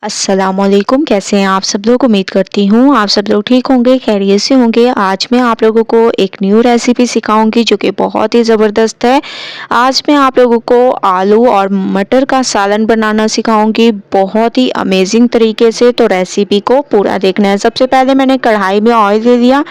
अस्सलामुअलैकुम। कैसे हैं आप सब लोग? उम्मीद करती हूँ आप सब लोग ठीक होंगे, खैरियत से होंगे। आज मैं आप लोगों को एक न्यू रेसिपी सिखाऊंगी जो कि बहुत ही ज़बरदस्त है। आज मैं आप लोगों को आलू और मटर का सालन बनाना सिखाऊंगी बहुत ही अमेजिंग तरीके से। तो रेसिपी को पूरा देखना है। सबसे पहले मैंने कढ़ाई में ऑयल ले लिया,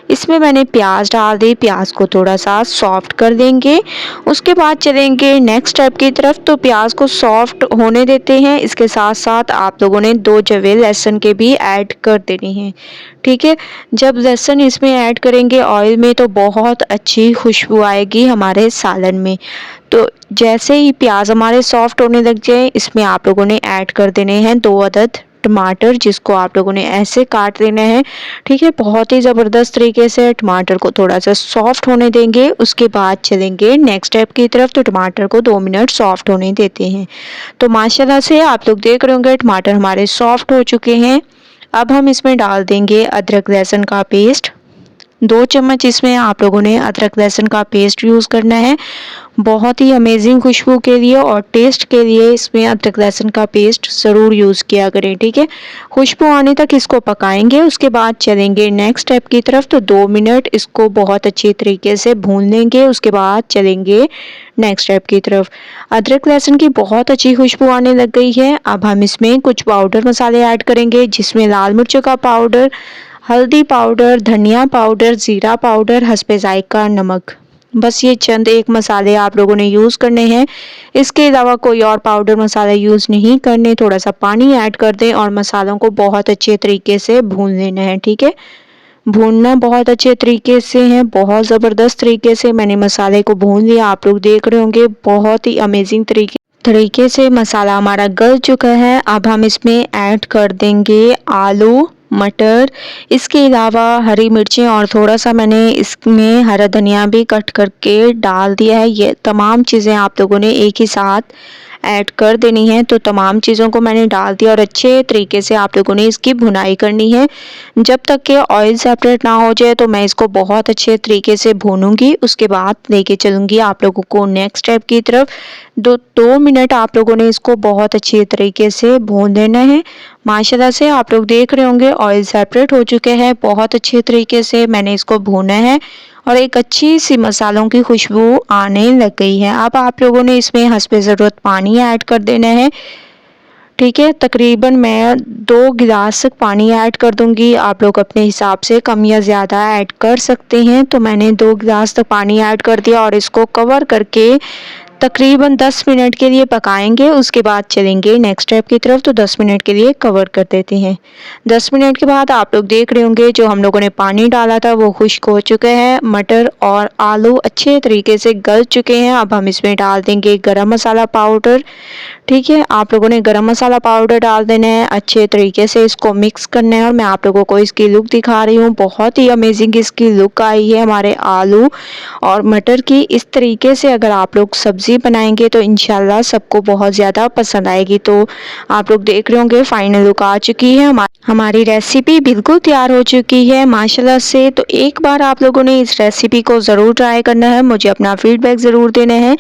इसमें मैंने प्याज डाल दी। प्याज को थोड़ा सा सॉफ्ट कर देंगे, उसके बाद चलेंगे नेक्स्ट स्टेप की तरफ। तो प्याज को सॉफ्ट होने देते हैं। इसके साथ साथ आप लोगों ने 2 जवे लहसुन के भी ऐड कर देने हैं, ठीक है। जब लहसुन इसमें ऐड करेंगे ऑयल में तो बहुत अच्छी खुशबू आएगी हमारे सालन में। तो जैसे ही प्याज हमारे सॉफ्ट होने लग जाए, इसमें आप लोगों ने ऐड कर देने हैं 2 अदद टमाटर, जिसको आप लोगों ने ऐसे काट लेना है, ठीक है। बहुत ही ज़बरदस्त तरीके से टमाटर को थोड़ा सा सॉफ्ट होने देंगे। उसके बाद चलेंगे नेक्स्ट स्टेप की तरफ। तो टमाटर को 2 मिनट सॉफ्ट होने देते हैं। तो माशाल्लाह से आप लोग देख रहे होंगे टमाटर हमारे सॉफ्ट हो चुके हैं। अब हम इसमें डाल देंगे अदरक लहसुन का पेस्ट। 2 चम्मच इसमें आप लोगों ने अदरक लहसुन का पेस्ट यूज़ करना है। बहुत ही अमेजिंग खुशबू के लिए और टेस्ट के लिए इसमें अदरक लहसुन का पेस्ट ज़रूर यूज़ किया करें, ठीक है। खुशबू आने तक इसको पकाएंगे। उसके बाद चलेंगे नेक्स्ट स्टेप की तरफ। तो 2 मिनट इसको बहुत अच्छी तरीके से भून लेंगे। उसके बाद चलेंगे नेक्स्ट स्टेप की तरफ। अदरक लहसुन की बहुत अच्छी खुशबू आने लग गई है। अब हम इसमें कुछ पाउडर मसाले ऐड करेंगे, जिसमें लाल मिर्चों का पाउडर, हल्दी पाउडर, धनिया पाउडर, ज़ीरा पाउडर, हस्बे ज़ायका नमक। बस ये चंद एक मसाले आप लोगों ने यूज़ करने हैं। इसके अलावा कोई और पाउडर मसाला यूज़ नहीं करने। थोड़ा सा पानी ऐड कर दें और मसालों को बहुत अच्छे तरीके से भून लेना है, ठीक है। भूनना बहुत अच्छे तरीके से है, बहुत ज़बरदस्त तरीके से मैंने मसाले को भून लिया। आप लोग देख रहे होंगे बहुत ही अमेजिंग तरीके से मसाला हमारा गल चुका है। अब हम इसमें ऐड कर देंगे आलू, मटर, इसके अलावा हरी मिर्चें और थोड़ा सा मैंने इसमें हरा धनिया भी कट करके डाल दिया है। ये तमाम चीज़ें आप लोगों ने एक ही साथ ऐड कर देनी है। तो तमाम चीज़ों को मैंने डाल दिया और अच्छे तरीके से आप लोगों ने इसकी भुनाई करनी है। जब तक कि ऑयल सेपरेट ना हो जाए तो मैं इसको बहुत अच्छे तरीके से भूनूंगी। उसके बाद लेके चलूँगी आप लोगों को नेक्स्ट स्टेप की तरफ। 2 मिनट आप लोगों ने इसको बहुत अच्छे तरीके से भून देना है। माशाल्लाह से आप लोग देख रहे होंगे ऑयल सेपरेट हो चुके हैं। बहुत अच्छे तरीके से मैंने इसको भूना है और एक अच्छी सी मसालों की खुशबू आने लग गई है। अब आप लोगों ने इसमें हस्बे ज़रूरत पानी ऐड कर देना है, ठीक है। तकरीबन मैं 2 गिलास पानी ऐड कर दूंगी। आप लोग अपने हिसाब से कम या ज़्यादा ऐड कर सकते हैं। तो मैंने 2 गिलास तक पानी ऐड कर दिया और इसको कवर करके तकरीबन 10 मिनट के लिए पकाएंगे। उसके बाद चलेंगे नेक्स्ट स्टेप की तरफ। तो 10 मिनट के लिए कवर कर देते हैं। 10 मिनट के बाद आप लोग देख रहे होंगे जो हम लोगों ने पानी डाला था वो खुश्क हो चुके हैं। मटर और आलू अच्छे तरीके से गल चुके हैं। अब हम इसमें डाल देंगे गरम मसाला पाउडर, ठीक है। आप लोगों ने गरम मसाला पाउडर डाल देना है। अच्छे तरीके से इसको मिक्स करना है और मैं आप लोगों को इसकी लुक दिखा रही हूँ। बहुत ही अमेजिंग इसकी लुक आई है हमारे आलू और मटर की। इस तरीके से अगर आप लोग सब्ज़ी बनाएंगे तो इंशाल्लाह सबको बहुत ज़्यादा पसंद आएगी। तो आप लोग देख रहे होंगे फाइनल लुक आ चुकी है। हमारी रेसिपी बिल्कुल तैयार हो चुकी है माशाल्लाह से। तो एक बार आप लोगों ने इस रेसिपी को ज़रूर ट्राई करना है। मुझे अपना फीडबैक ज़रूर देना है।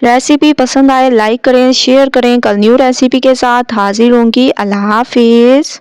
रेसिपी पसंद आए लाइक करें, शेयर करें। कल न्यू रेसिपी के साथ हाजिर होंगी। अल्लाह हाफिज़।